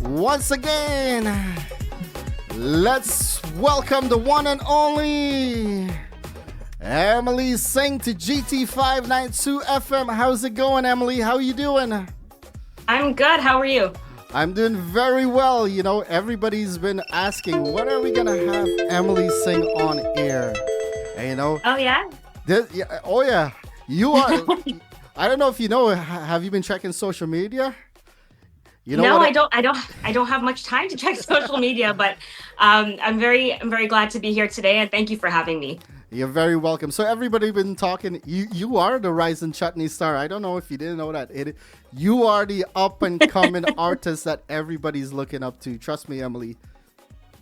Once again, let's welcome the one and only Emily Singh to GT592FM. How's it going, Emily? How you doing? I'm good. How are you? I'm doing very well. You know, everybody's been asking, when are we going to have Emily Singh on air? And, you know. Oh, yeah? You are. I don't know if you know, have you been checking social media? You know, no, I don't have much time to check social media, but I'm very glad to be here today, and thank you for having me. You're very welcome. So everybody been talking. You are the rising Chutney star. I don't know if you didn't know that. You are the up and coming artist that everybody's looking up to. Trust me, Emily.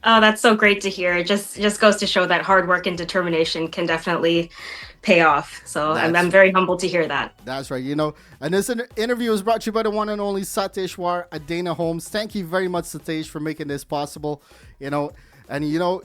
Oh, that's so great to hear. It just goes to show that hard work and determination can definitely pay off. So I'm very humbled to hear that. That's right. You know, and this interview is brought to you by the one and only Satishwar ADANA Homes. Thank you very much, Satish, for making this possible. You know, and you know,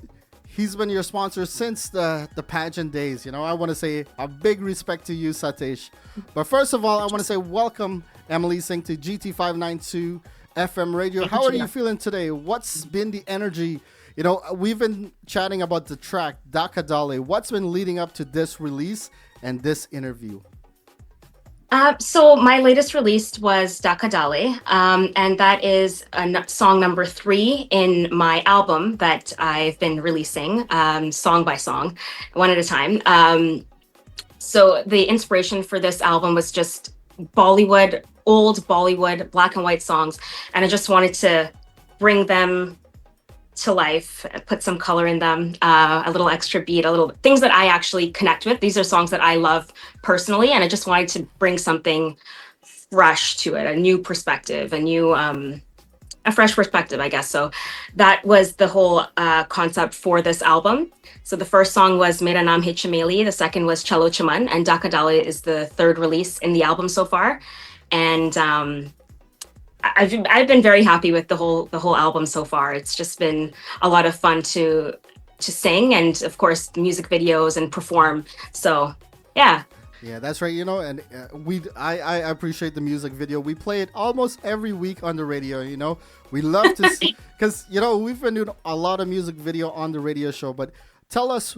he's been your sponsor since the pageant days. You know, I want to say a big respect to you, Satish. But first of all, I want to say welcome, Emily Singh, to GT592FM Radio. How are you feeling today? What's been the energy? You know, we've been chatting about the track, Dhaka Dale. What's been leading up to this release and this interview? So my latest release was Dhaka Dale, and that is song number 3 in my album that I've been releasing song by song, one at a time. So the inspiration for this album was just Bollywood, old Bollywood, black and white songs, and I just wanted to bring them to life, put some color in them, a little extra beat, a little things that I actually connect with. These are songs that I love personally, and I just wanted to bring something fresh to it, a new perspective, a fresh perspective, I guess. So that was the whole concept for this album. So the first song was Mera Naam Hai Chameli, the second was Chalo Chaman, and Dhaka Dale is the third release in the album so far. And I've been very happy with the whole album so far. It's just been a lot of fun to sing, and of course music videos and perform. So yeah. Yeah, that's right. You know, and I appreciate the music video. We play it almost every week on the radio. You know, we love to see, because you know we've been doing a lot of music video on the radio show. But tell us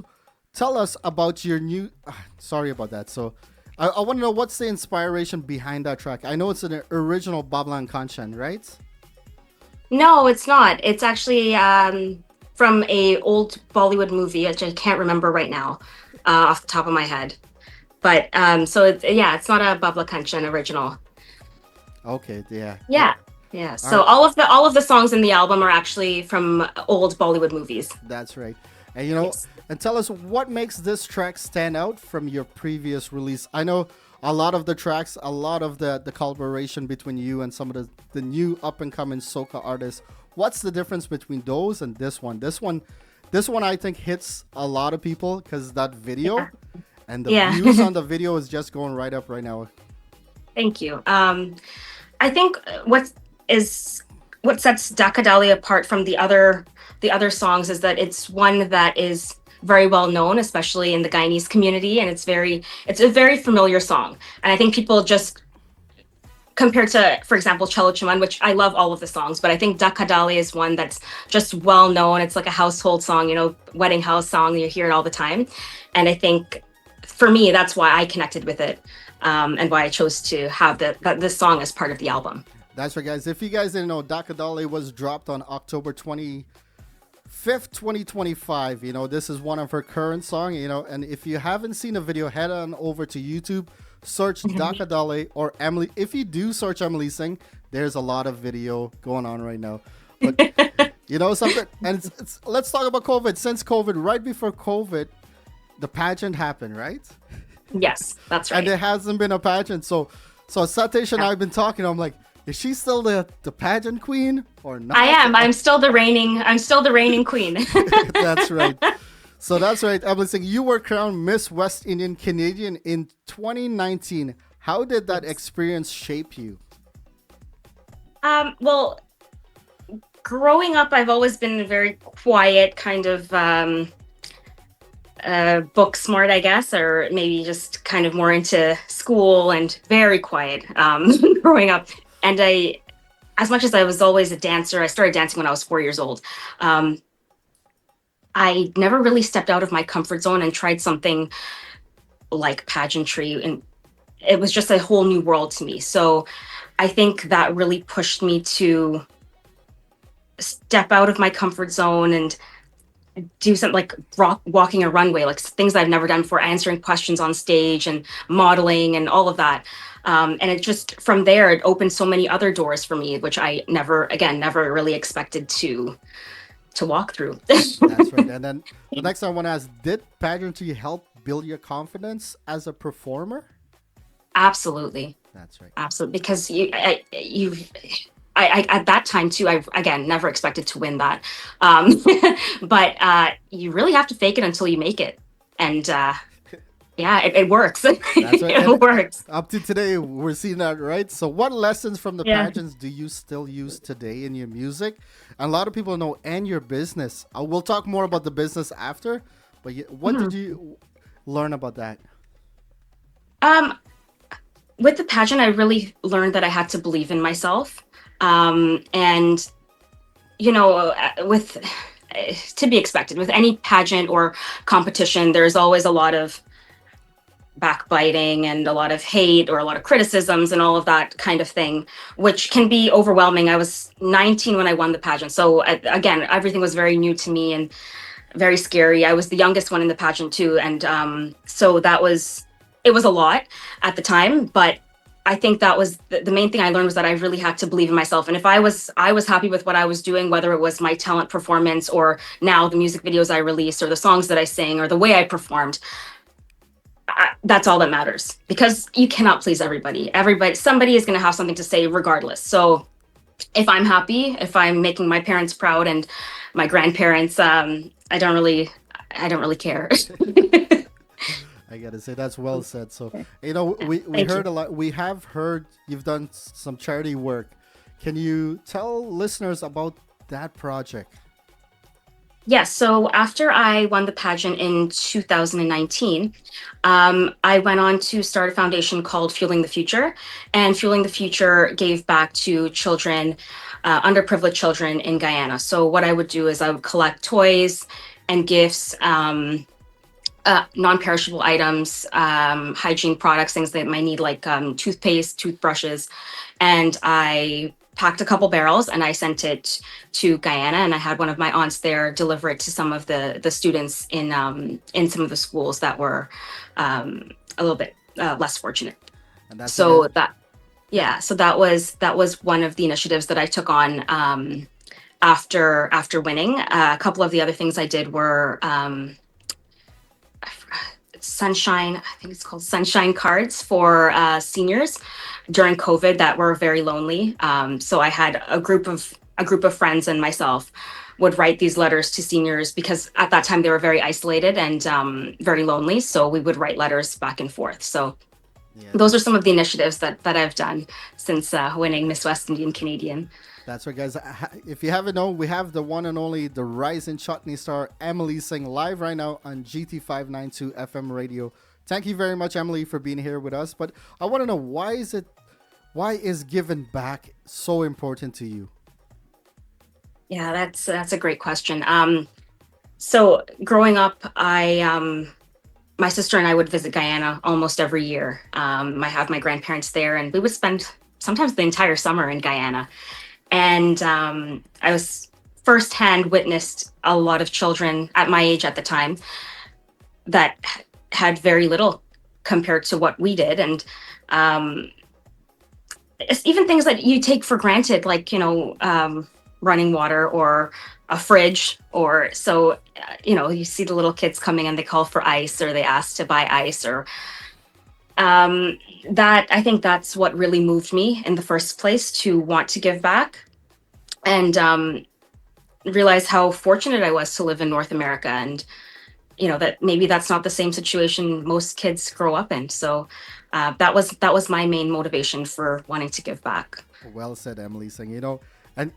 about your new. Sorry about that. So. I want to know, what's the inspiration behind that track? I know it's an original Bablan Kanchan, right? No, it's not. It's actually from a old Bollywood movie, which I can't remember right now off the top of my head. But so it's not a Babla Kanchan original. Okay, yeah. Yeah. So all of the songs in the album are actually from old Bollywood movies. That's right. And you know, yes. And tell us what makes this track stand out from your previous release. I know a lot of the tracks, a lot of the collaboration between you and some of the new up and coming soca artists. What's the difference between those and this one? This one I think hits a lot of people because that video and the views on the video is just going right up right now. Thank you. I think what sets Dhaka Dale apart from the other songs is that it's one that is very well known, especially in the Guyanese community, and it's a very familiar song. And I think people just, compared to, for example, Chalo Chaman, which I love all of the songs, but I think Dhaka Dale is one that's just well known. It's like a household song, you know, wedding house song. You hear it all the time. And I think for me, that's why I connected with it, and why I chose to have this song as part of the album. That's right, guys. If you guys didn't know, Dhaka Dale was dropped on October 25th, 2025. You know, this is one of her current songs, you know, and if you haven't seen the video, head on over to YouTube, search Dhaka Dale or Emily. If you do search Emily Singh, there's a lot of video going on right now. But you know something, and let's talk about COVID. Since COVID, right before COVID, the pageant happened, right? Yes, that's right. And there hasn't been a pageant. So Satish and I have been talking. I'm like, is she still the pageant queen or not? I am. I'm still the reigning queen. That's right. So that's right. Emily Singh, you were crowned Miss West Indian Canadian in 2019. How did that experience shape you? Well, growing up, I've always been very quiet, kind of book smart, I guess, or maybe just kind of more into school and very quiet growing up. And as much as I was always a dancer, I started dancing when I was 4 years old. I never really stepped out of my comfort zone and tried something like pageantry, and it was just a whole new world to me. So I think that really pushed me to step out of my comfort zone and do something like walking a runway, like things that I've never done before, answering questions on stage and modeling and all of that. And it just, from there, it opened so many other doors for me, which I never really expected to walk through. That's right. And then the next I want to ask, did pageantry help build your confidence as a performer? Absolutely. That's right. Absolutely. Because I at that time too, I've again never expected to win that. But you really have to fake it until you make it. And yeah, it works. That's right. It works. Up to today, we're seeing that, right? So what lessons from the pageants do you still use today in your music? And a lot of people know, and your business. We'll talk more about the business after, but what did you learn about that? With the pageant, I really learned that I had to believe in myself. And, you know, with to be expected with any pageant or competition, there's always a lot of backbiting and a lot of hate or a lot of criticisms and all of that kind of thing, which can be overwhelming. I was 19 when I won the pageant. So again, everything was very new to me and very scary. I was the youngest one in the pageant too. And so it was a lot at the time, but I think that was the main thing I learned, was that I really had to believe in myself. And if I was happy with what I was doing, whether it was my talent performance or now the music videos I released or the songs that I sang or the way I performed, that's all that matters, because you cannot please everybody. Somebody is going to have something to say regardless. So if I'm happy, if I'm making my parents proud and my grandparents, I don't really care. I gotta say, that's well said. So, you know, we heard a lot. We have heard you've done some charity work. Can you tell listeners about that project? Yes. So after I won the pageant in 2019, I went on to start a foundation called Fueling the Future. And Fueling the Future gave back to children, underprivileged children in Guyana. So what I would do is I would collect toys and gifts, non-perishable items, hygiene products, things that might need, like toothpaste, toothbrushes. And I packed a couple barrels and I sent it to Guyana, and I had one of my aunts there deliver it to some of the students in some of the schools that were a little bit less fortunate. And that's so that was one of the initiatives that I took on after winning. A couple of the other things I did were I think it's called Sunshine cards for seniors during COVID that were very lonely. So I had a group of friends and myself would write these letters to seniors, because at that time they were very isolated and very lonely. So we would write letters back and forth. So those are some of the initiatives that I've done since winning Miss West Indian Canadian. That's right, guys. If you haven't known, we have the one and only, the rising Chutney star, Emily Singh, live right now on GT592FM Radio. Thank you very much, Emily, for being here with us. But I want to know, why is giving back so important to you? Yeah, that's a great question. So growing up, my sister and I would visit Guyana almost every year. I have my grandparents there, and we would spend sometimes the entire summer in Guyana. And I was firsthand witnessed a lot of children at my age at the time that had very little compared to what we did. And even things that you take for granted, like, running water or a fridge, or so, you see the little kids coming and they call for ice, or they ask to buy ice, or that, I think that's what really moved me in the first place to want to give back, and realize how fortunate I was to live in North America, and that maybe that's not the same situation most kids grow up in. So that was my main motivation for wanting to give back. Well said, Emily Singh.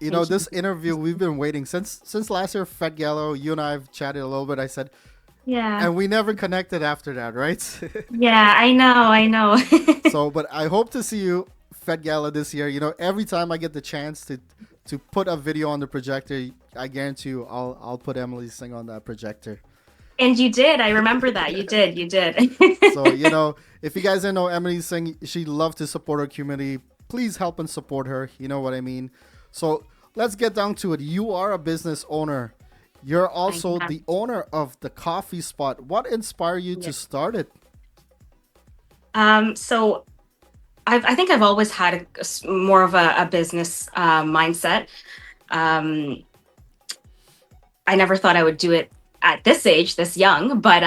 This interview, we've been waiting since last year, Fed Gallo. You and I have chatted a little bit. I said, yeah, and we never connected after that, right? Yeah, I know. So, but I hope to see you Fed Gala this year. Every time I get the chance to put a video on the projector, I guarantee you I'll put Emily Singh on that projector. And you did. I remember that. You did. You did. So, if you guys didn't know Emily Singh, she loved to support her community. Please help and support her. You know what I mean? So let's get down to it. You are a business owner. You're also the owner of the coffee spot. What inspired you to start it? So I think I've always had more of a business mindset. I never thought I would do it at this age, this young, but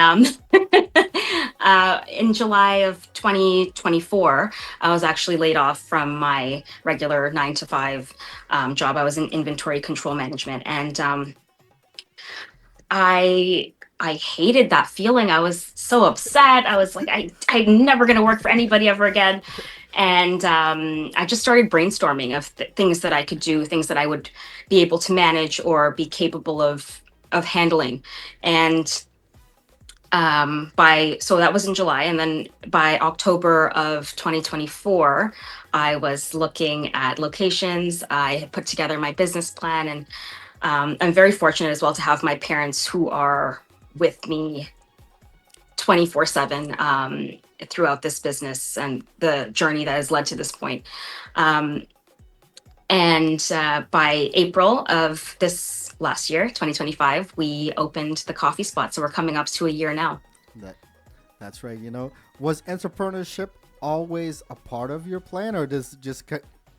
in July of 2024, I was actually laid off from my regular 9 to 5 job. I was in inventory control management, and I hated that feeling. I was so upset. I was like, I'm never going to work for anybody ever again. And I just started brainstorming of things that I could do, things that I would be able to manage or be capable of handling. And so that was in July. And then by October of 2024, I was looking at locations. I had put together my business plan, and I'm very fortunate as well to have my parents who are with me 24/7 throughout this business and the journey that has led to this point. And by April of this last year, 2025, we opened the coffee spot. So we're coming up to a year now. That's right. Was entrepreneurship always a part of your plan, or this just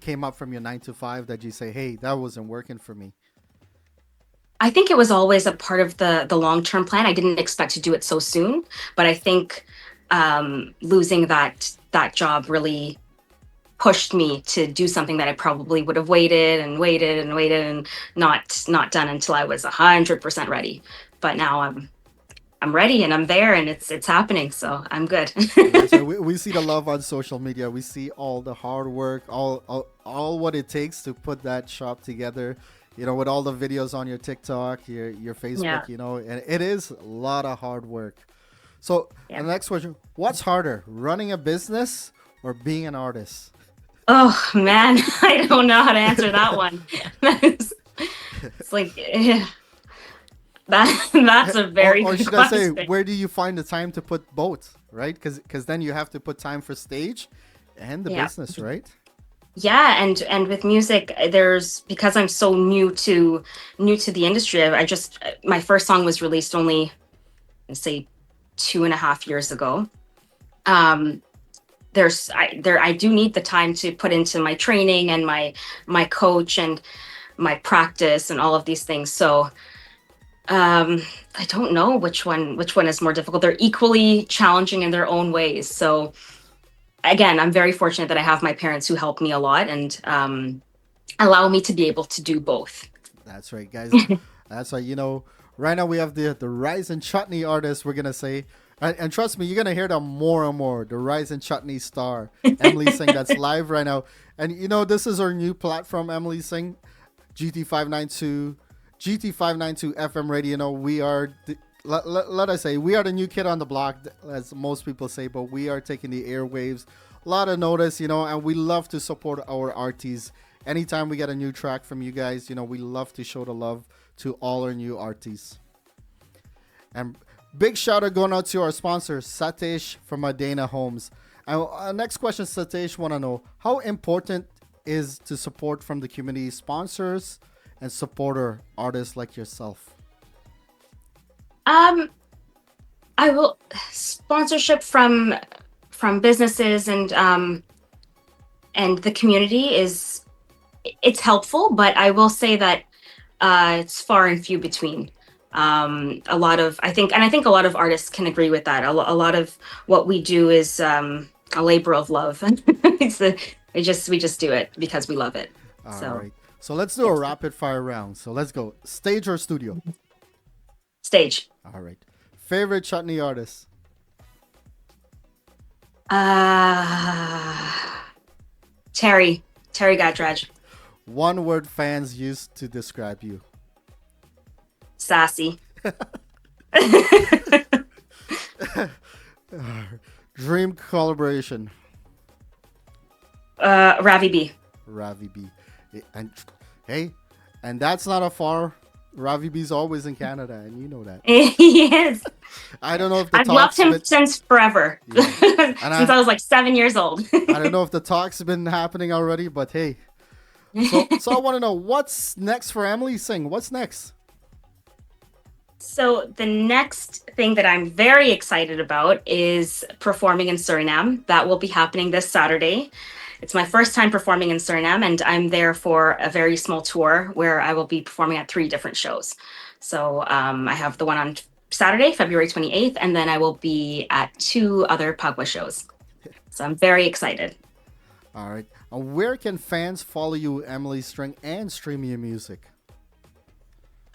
came up from your 9 to 5 that you say, hey, that wasn't working for me? I think it was always a part of the long-term plan. I didn't expect to do it so soon, but I think losing that job really pushed me to do something that I probably would have waited and not done until I was 100% ready. But now I'm ready and I'm there and it's happening. So I'm good. So we see the love on social media. We see all the hard work, all what it takes to put that shop together. With all the videos on your TikTok, your Facebook, and it is a lot of hard work. So the next question, what's harder, running a business or being an artist? Oh man, I don't know how to answer that one. It's like, that's a very or good should question. I say, where do you find the time to put both, right? Because then you have to put time for stage and the business, right? Yeah, and with music, because I'm so new to the industry. My first song was released only, let's say, 2.5 years ago. I do need the time to put into my training and my coach and my practice and all of these things. So I don't know which one is more difficult. They're equally challenging in their own ways. So again, I'm very fortunate that I have my parents who help me a lot and allow me to be able to do both. That's right, guys. That's right. Right now we have the Rise and Chutney artist, we're going to say. And trust me, you're going to hear them more and more. The Rise and Chutney star, Emily Singh, that's live right now. And, this is our new platform, Emily Singh, GT592FM Radio. We are... Let us say we are the new kid on the block, as most people say, but we are taking the airwaves, a lot of notice, and we love to support our artists. Anytime we get a new track from you guys, we love to show the love to all our new artists. And big shout out going out to our sponsor, Satish from ADANA Homes. And next question, Satish, want to know, how important is to support from the community sponsors and supporter artists like yourself? I will sponsorship from businesses and the community it's helpful, but I will say that it's far and few between. I think a lot of artists can agree with that. A lot of what we do is a labor of love. We just do it because we love it. All right. So let's do a rapid fire round. So let's go. Stage or studio? Stage. All right. Favorite Chutney artist? Terry Gadraj. One word fans use to describe you? Sassy. Dream collaboration? Ravi B. Ravi B. And hey, and that's not a far. Ravi B's always in Canada, and you know that. He is. I don't know if the I've loved him since forever. Yeah. Since I was like 7 years old. I don't know if the talk's been happening already, but hey. So I want to know, what's next for Emily Singh? What's next? So the next thing that I'm very excited about is performing in Suriname. That will be happening this Saturday. It's my first time performing in Suriname, and I'm there for a very small tour where I will be performing at 3 different shows. So I have the one on Saturday, February 28th, and then I will be at 2 other Pagwa shows. So I'm very excited. All right. Where can fans follow you, Emily Singh, and stream your music?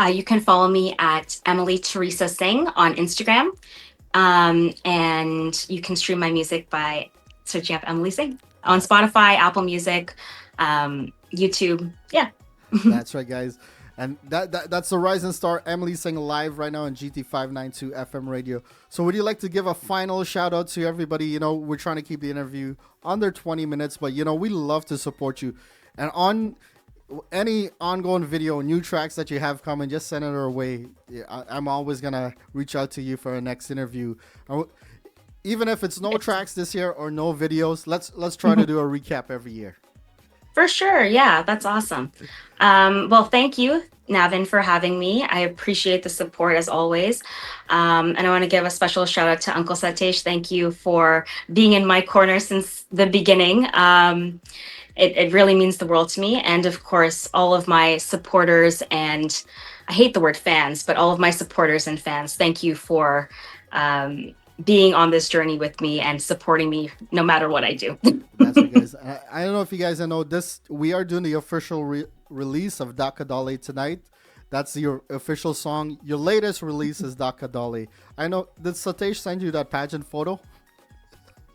You can follow me at Emily Teresa Singh on Instagram. And you can stream my music by searching up Emily Singh on Spotify, Apple Music, YouTube. Yeah. That's right, guys. And that's the Rising Star Emily Singh live right now on GT592FM Radio. So would you like to give a final shout out to everybody? You know, we're trying to keep the interview under 20 minutes, but you know, we love to support you. And on any ongoing video, new tracks that you have coming, just send it our way. I'm always going to reach out to you for our next interview. Even if it's no tracks this year or no videos, let's try to do a recap every year. For sure. Yeah, that's awesome. Well, thank you, Navin, for having me. I appreciate the support as always. And I want to give a special shout out to Uncle Satish. Thank you for being in my corner since the beginning. It really means the world to me. And of course, all of my supporters, and I hate the word fans, but all of my supporters and fans, thank you for being on this journey with me and supporting me no matter what I do. That's right, guys. I don't know if you guys know this. We are doing the official release of Daka Dale tonight. That's your official song. Your latest release is Daka Dale. I know. Did Satish send you that pageant photo?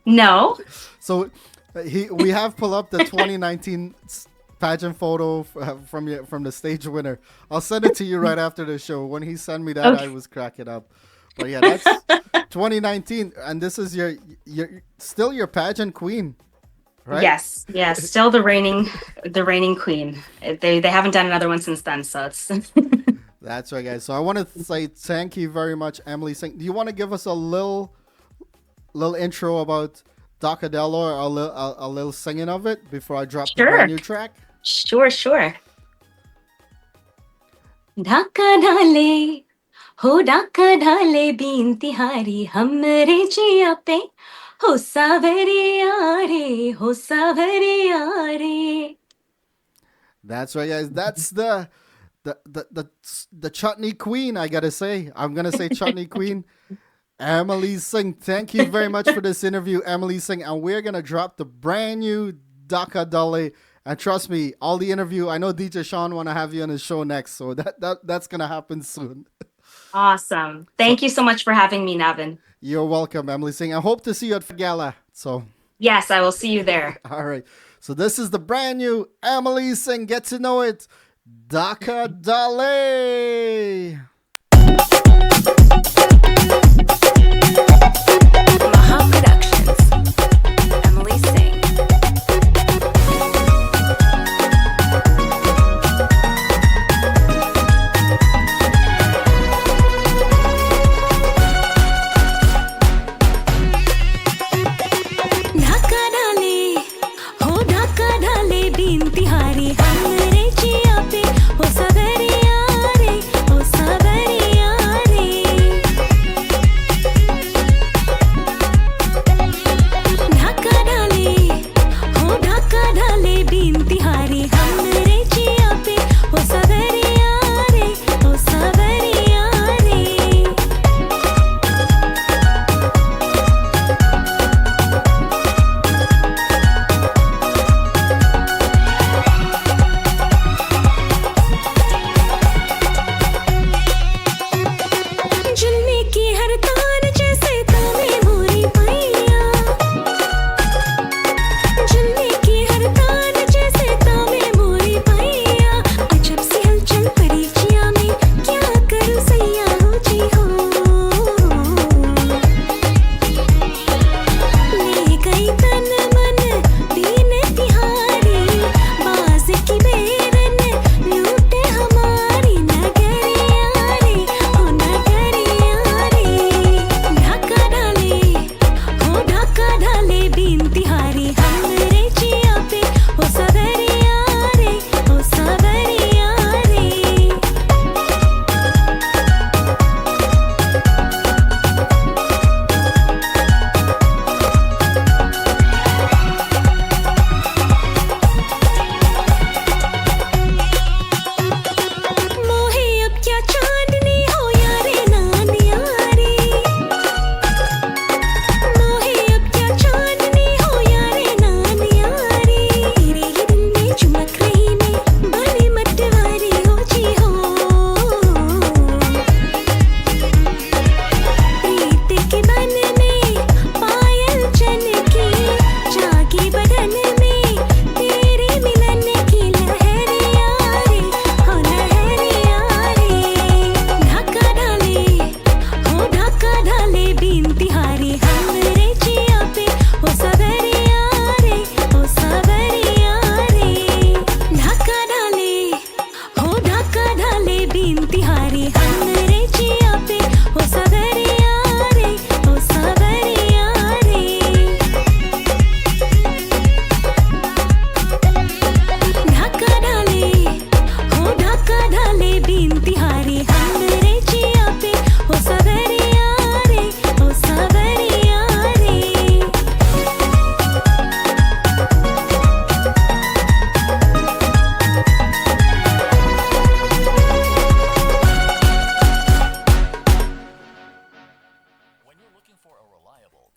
No. So we have pulled up the 2019 pageant photo from the stage winner. I'll send it to you right after the show. When he sent me that, okay. I was cracking up. But yeah, that's 2019, and this is your still your pageant queen, right? Yes, still the reigning queen. They haven't done another one since then, so it's. That's right, guys. So I want to say thank you very much, Emily Singh. Do you want to give us a little intro about Daka Dale or a little singing of it before I drop the brand new track? Sure. Daka Dale. हो डाका ढाले been तिहारी हमरे जिया पे हो सावरिया रे. That's right, guys. That's the Chutney queen, I gotta say. I'm gonna say Chutney queen. Emily Singh, thank you very much for this interview, Emily Singh. And we're gonna drop the brand new Daka Dale. And trust me, all the interview, I know DJ Sean wanna have you on his show next, so that's gonna happen soon. Awesome. Thank you so much for having me, Navin. You're welcome, Emily Singh. I hope to see you at Gala. So yes, I will see you there. All right. So this is the brand new Emily Singh. Get to know it. Daka Dale. Maha Productions. Emily Singh.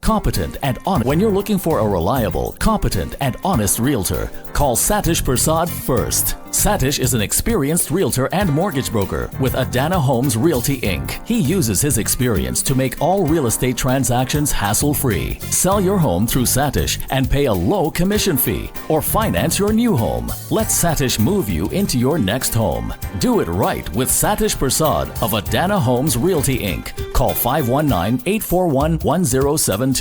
competent, and honest. When you're looking for a reliable, competent, and honest realtor, call Satish Persaud first. Satish is an experienced realtor and mortgage broker with ADANA Homes Realty Inc. He uses his experience to make all real estate transactions hassle-free. Sell your home through Satish and pay a low commission fee, or finance your new home. Let Satish move you into your next home. Do it right with Satish Persaud of ADANA Homes Realty Inc. Call 519-841-1072.